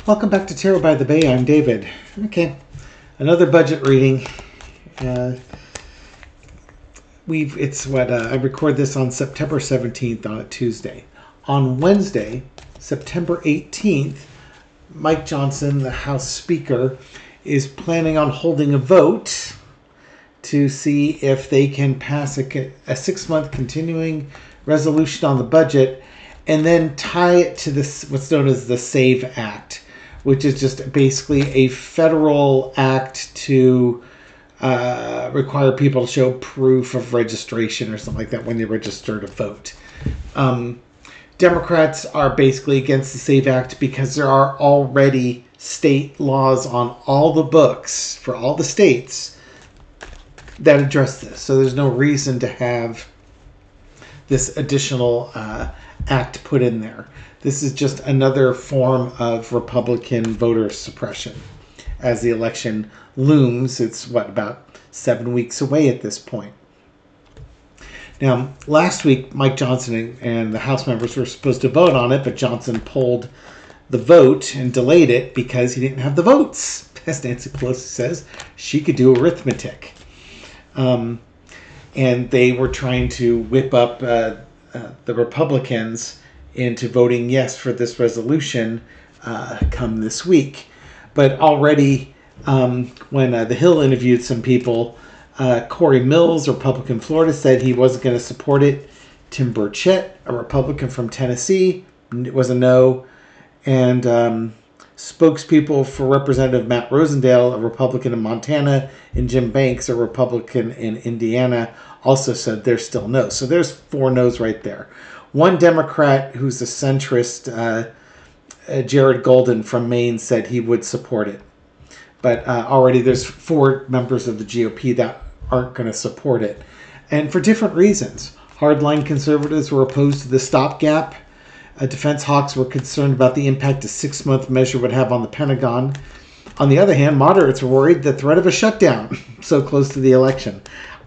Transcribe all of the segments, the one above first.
Welcome back to Tarot by the Bay. I'm David. Okay, another budget reading. I record this on September 17th on a Tuesday. On Wednesday, September 18th, Mike Johnson, the House Speaker, is planning on holding a vote to see if they can pass a 6-month continuing resolution on the budget and then tie it to this what's known as the SAVE Act, which is just basically a federal act to require people to show proof of registration or something like that when they register to vote. Democrats are basically against the SAVE Act because there are already state laws on all the books for all the states that address this. So there's no reason to have this additional act put in there. This is just another form of Republican voter suppression. As the election looms, it's about 7 weeks away at this point. Now, last week, Mike Johnson and the House members were supposed to vote on it, but Johnson pulled the vote and delayed it because he didn't have the votes. As Nancy Pelosi says, she could do arithmetic. And they were trying to whip up the Republicans into voting yes for this resolution come this week. But already, when The Hill interviewed some people, Corey Mills, a Republican from Florida, said he wasn't going to support it. Tim Burchett, a Republican from Tennessee, was a no. And spokespeople for Representative Matt Rosendale, a Republican in Montana, and Jim Banks, a Republican in Indiana, also said they're still no. So there's 4 no's right there. One Democrat who's a centrist, Jared Golden from Maine, said he would support it. But already there's 4 members of the GOP that aren't going to support it. And for different reasons. Hardline conservatives were opposed to the stopgap. Defense hawks were concerned about the impact a 6-month measure would have on the Pentagon. On the other hand, moderates were worried the threat of a shutdown so close to the election.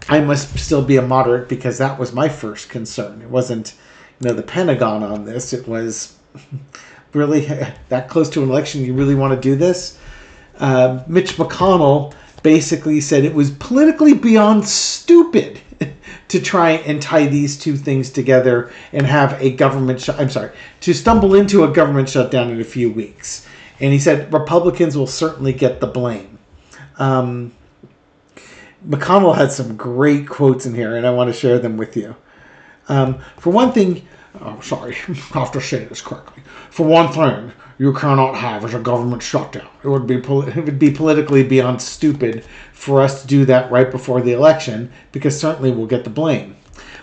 I must still be a moderate because that was my first concern. It wasn't, the Pentagon on this. It was really that close to an election. You really want to do this? Mitch McConnell basically said it was politically beyond stupid to try and tie these two things together and have a government to stumble into a government shutdown in a few weeks. And he said Republicans will certainly get the blame. McConnell had some great quotes in here, and I want to share them with you. For one thing, I have to say this correctly. For one thing, you cannot have as a government shutdown. It would be politically beyond stupid for us to do that right before the election, because certainly we'll get the blame.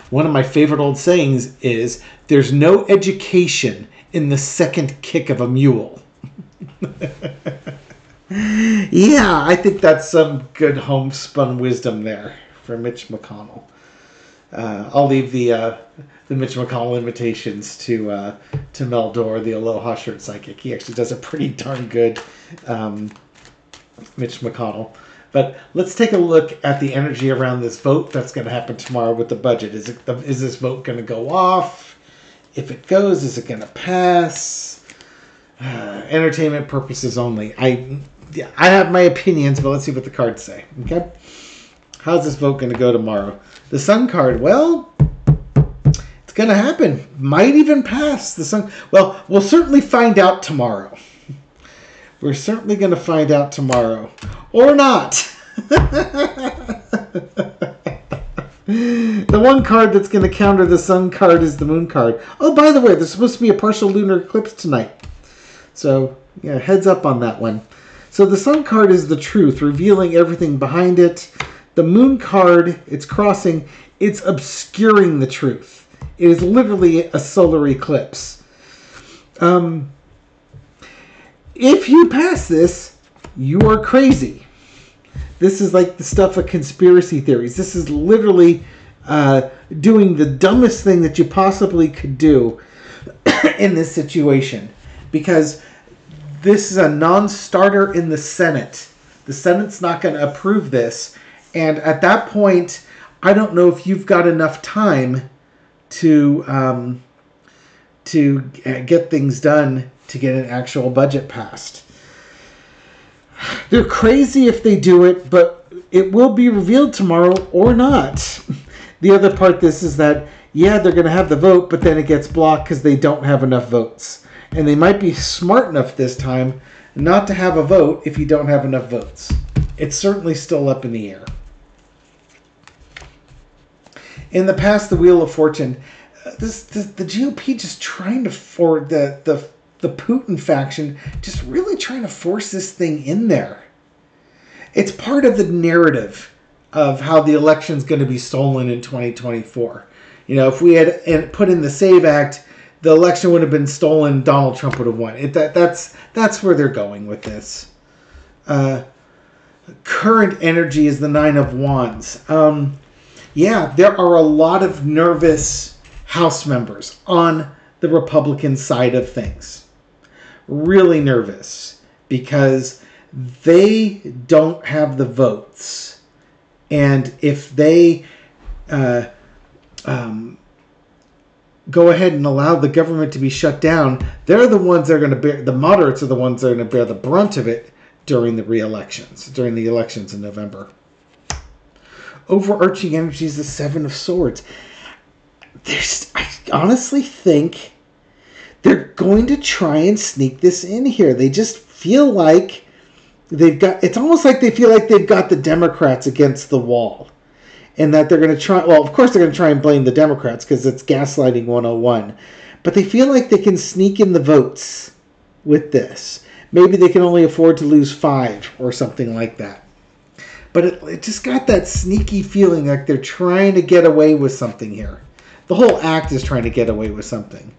One of my favorite old sayings is, there's no education in the second kick of a mule. Yeah, I think that's some good homespun wisdom there for Mitch McConnell. I'll leave the Mitch McConnell invitations to Mel Dore, the Aloha shirt psychic. He actually does a pretty darn good Mitch McConnell. But let's take a look at the energy around this vote that's going to happen tomorrow with the budget. Is this vote going to go off? If it goes, is it going to pass? Entertainment purposes only. I have my opinions, but let's see what the cards say. Okay, how's this vote going to go tomorrow? The Sun card, well, it's going to happen. Might even pass the Sun. Well, we'll certainly find out tomorrow. We're certainly going to find out tomorrow. Or not. The one card that's going to counter the Sun card is the Moon card. Oh, by the way, there's supposed to be a partial lunar eclipse tonight. So, yeah, heads up on that one. So the Sun card is the truth, revealing everything behind it. The Moon card, it's crossing, it's obscuring the truth. It is literally a solar eclipse. If you pass this, you are crazy. This is like the stuff of conspiracy theories. This is literally doing the dumbest thing that you possibly could do in this situation. Because this is a non-starter in the Senate. The Senate's not going to approve this. And at that point, I don't know if you've got enough time to get things done to get an actual budget passed. They're crazy if they do it, but it will be revealed tomorrow or not. The other part this is that, yeah, they're going to have the vote, but then it gets blocked because they don't have enough votes. And they might be smart enough this time not to have a vote if you don't have enough votes. It's certainly still up in the air. In the past, the Wheel of Fortune, the GOP just trying to forward the Putin faction, just really trying to force this thing in there. It's part of the narrative of how the election's going to be stolen in 2024. You know, if we had put in the SAVE Act, the election would have been stolen. Donald Trump would have won. That's where they're going with this. Current energy is the Nine of Wands. Yeah, there are a lot of nervous House members on the Republican side of things. Really nervous because they don't have the votes. And if they go ahead and allow the government to be shut down, they're the ones that are going to bear, the moderates are the ones that are going to bear the brunt of it during the elections in November. Overarching energy is the Seven of Swords. I honestly think they're going to try and sneak this in here. They just feel like it's almost like they feel like they've got the Democrats against the wall. And that they're going to try, well, of course they're going to try and blame the Democrats because it's gaslighting 101. But they feel like they can sneak in the votes with this. Maybe they can only afford to lose 5 or something like that. But it just got that sneaky feeling like they're trying to get away with something here. The whole act is trying to get away with something.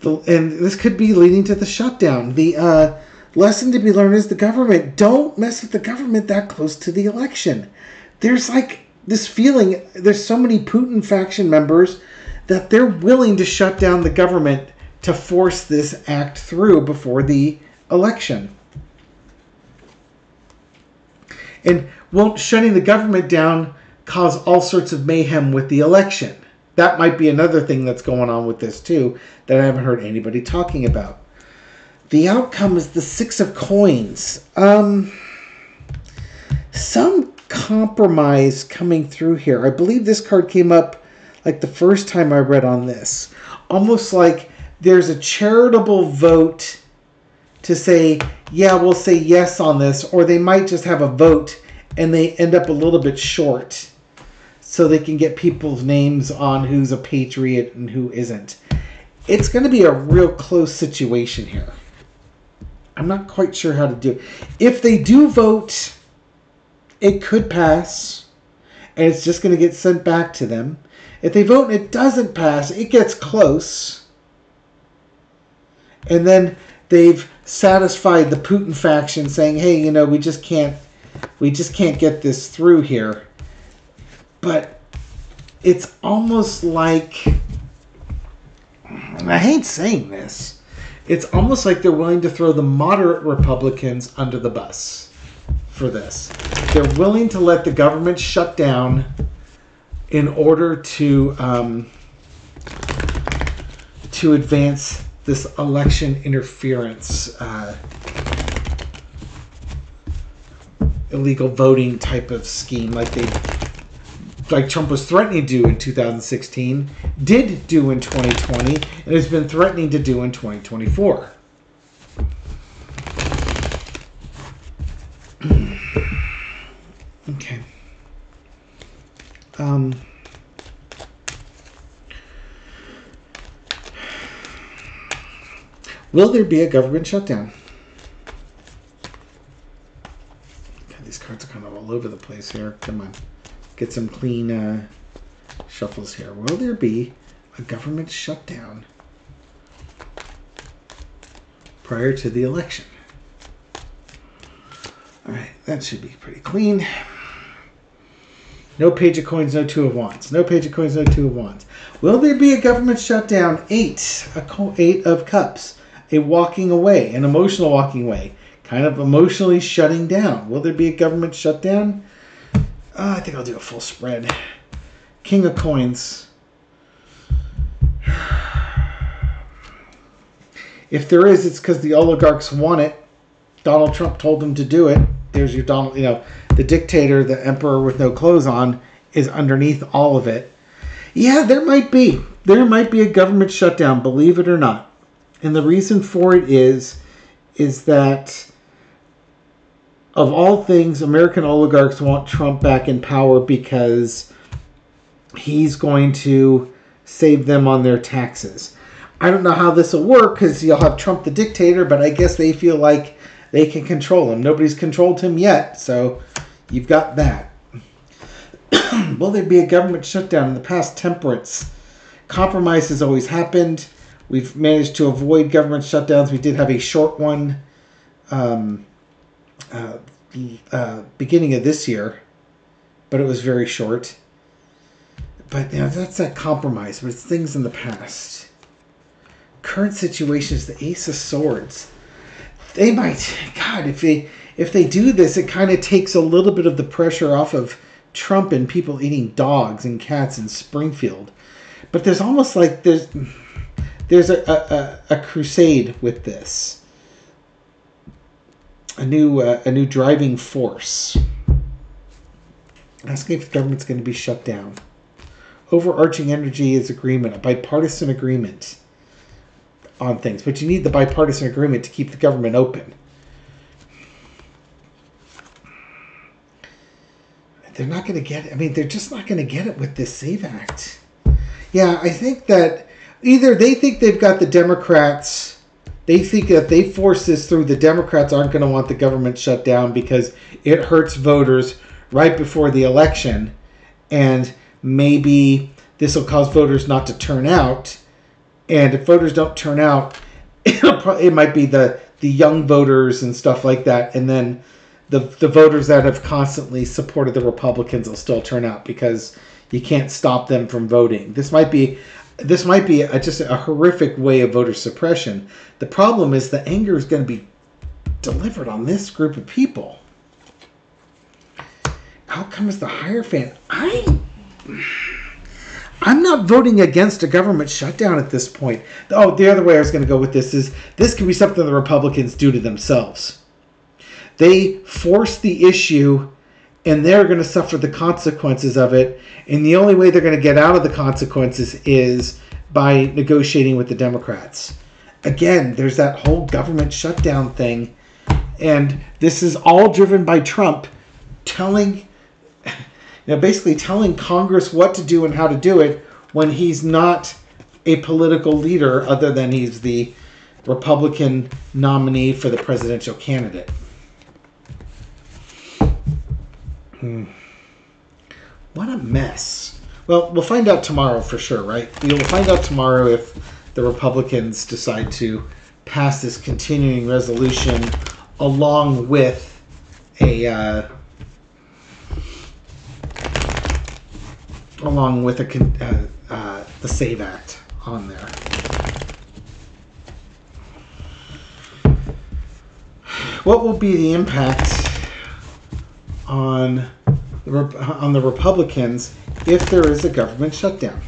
And this could be leading to the shutdown. The lesson to be learned is the government. Don't mess with the government that close to the election. There's like this feeling, there's so many Putin faction members that they're willing to shut down the government to force this act through before the election. And won't shutting the government down cause all sorts of mayhem with the election? That might be another thing that's going on with this too that I haven't heard anybody talking about. The outcome is the Six of Coins. Some compromise coming through here. I believe this card came up like the first time I read on this. Almost like there's a charitable vote to say, yeah, we'll say yes on this, or they might just have a vote and they end up a little bit short so they can get people's names on who's a patriot and who isn't. It's going to be a real close situation here. I'm not quite sure how to do it. If they do vote, it could pass, and it's just going to get sent back to them. If they vote and it doesn't pass, it gets close. And then they've satisfied the Putin faction saying, hey, you know, we just can't get this through here. But it's almost like, and I hate saying this, it's almost like they're willing to throw the moderate Republicans under the bus for this. They're willing to let the government shut down in order to advance this election interference, illegal voting type of scheme, like Trump was threatening to do in 2016, did do in 2020, and has been threatening to do in 2024. Okay. Will there be a government shutdown? God, these cards are kind of all over the place here. Come on. Get some clean shuffles here. Will there be a government shutdown prior to the election? All right, that should be pretty clean. No Page of Coins, no Two of Wands. No Page of Coins, no Two of Wands. Will there be a government shutdown? 8 of Cups. A walking away, an emotional walking away. Kind of emotionally shutting down. Will there be a government shutdown? I think I'll do a full spread. King of Coins. If there is, it's because the oligarchs want it. Donald Trump told him to do it. There's your Donald, the dictator, the emperor with no clothes on, is underneath all of it. Yeah, there might be a government shutdown, believe it or not. And the reason for it is that of all things, American oligarchs want Trump back in power because he's going to save them on their taxes. I don't know how this will work because you'll have Trump the dictator, but I guess they feel like they can control him. Nobody's controlled him yet, so you've got that. Will there be a government shutdown? In the past, temperance. Compromise has always happened. We've managed to avoid government shutdowns. We did have a short one beginning of this year, but it was very short. But that's that compromise, but it's things in the past. Current situation is the Ace of Swords. They might, God, if they do this, it kind of takes a little bit of the pressure off of Trump and people eating dogs and cats in Springfield. But there's almost like there's a crusade with this. A new driving force. Asking if the government's going to be shut down. Overarching energy is agreement, a bipartisan agreement on things. But you need the bipartisan agreement to keep the government open. They're not going to get it. I mean, they're just not going to get it with this SAVE Act. Yeah, I think that either they think they've got the Democrats. They think that if they force this through, the Democrats aren't going to want the government shut down because it hurts voters right before the election. And maybe this will cause voters not to turn out. And if voters don't turn out, it might be the young voters and stuff like that. And then the voters that have constantly supported the Republicans will still turn out because you can't stop them from voting. This might be just a horrific way of voter suppression. The problem is the anger is going to be delivered on this group of people. Outcome is the Hierophant. I'm not voting against a government shutdown at this point. Oh, the other way I was going to go with this is this could be something the Republicans do to themselves. They force the issue, and they're going to suffer the consequences of it. And the only way they're going to get out of the consequences is by negotiating with the Democrats. Again, there's that whole government shutdown thing. And this is all driven by Trump basically telling Congress what to do and how to do it when he's not a political leader other than he's the Republican nominee for the presidential candidate. What a mess. Well, we'll find out tomorrow for sure, right? We'll find out tomorrow if the Republicans decide to pass this continuing resolution along with the SAVE Act on there. What will be the impact on the Republicans if there is a government shutdown?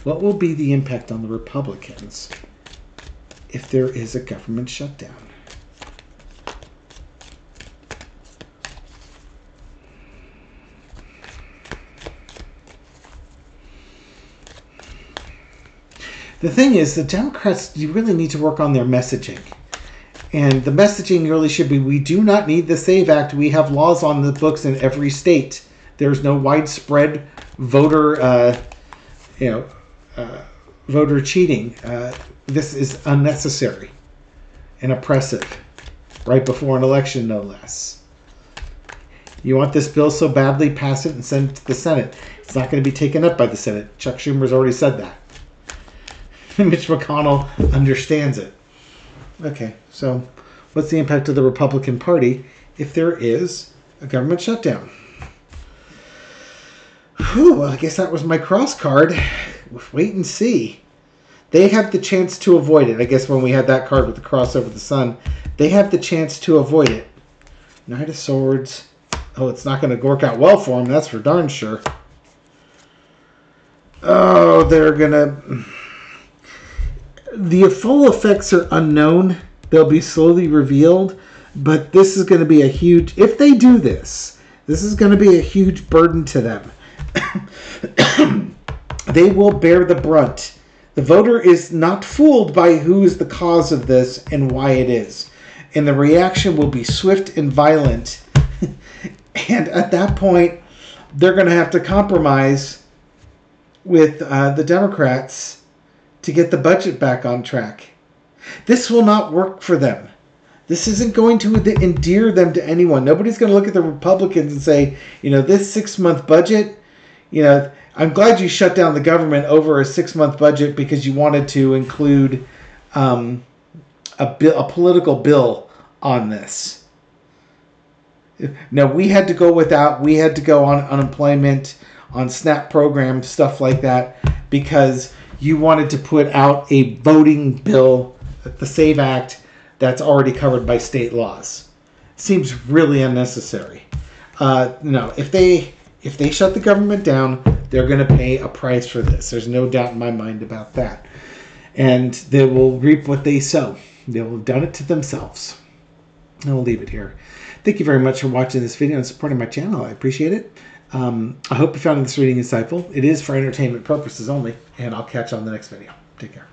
What will be the impact on the Republicans if there is a government shutdown? The thing is, the Democrats, you really need to work on their messaging. And the messaging really should be, we do not need the SAVE Act. We have laws on the books in every state. There's no widespread voter cheating. This is unnecessary and oppressive. Right before an election, no less. You want this bill so badly, pass it and send it to the Senate. It's not going to be taken up by the Senate. Chuck Schumer's already said that. Mitch McConnell understands it. Okay, so what's the impact of the Republican Party if there is a government shutdown? Well, I guess that was my cross card. Wait and see. They have the chance to avoid it. I guess when we had that card with the cross over the sun, they have the chance to avoid it. Knight of Swords. Oh, it's not going to work out well for them. That's for darn sure. Oh, they're going to... The full effects are unknown, They'll be slowly revealed, but this is going to be a huge, if they do this, this is going to be a huge burden to them. They will bear the brunt. The voter is not fooled by who is the cause of this and why it is. And the reaction will be swift and violent. And at that point, they're going to have to compromise with the Democrats to get the budget back on track. This will not work for them. This isn't going to endear them to anyone. Nobody's going to look at the Republicans and say, this 6-month budget, I'm glad you shut down the government over a 6-month budget because you wanted to include a political bill on this. No, we had to go without. We had to go on unemployment, on SNAP programs, stuff like that, because you wanted to put out a voting bill, the SAVE Act, that's already covered by state laws. Seems really unnecessary. No, if they shut the government down, they're going to pay a price for this. There's no doubt in my mind about that. And they will reap what they sow. They will have done it to themselves. And we'll leave it here. Thank you very much for watching this video and supporting my channel. I appreciate it. I hope you found this reading insightful. It is for entertainment purposes only. And I'll catch you on the next video. Take care.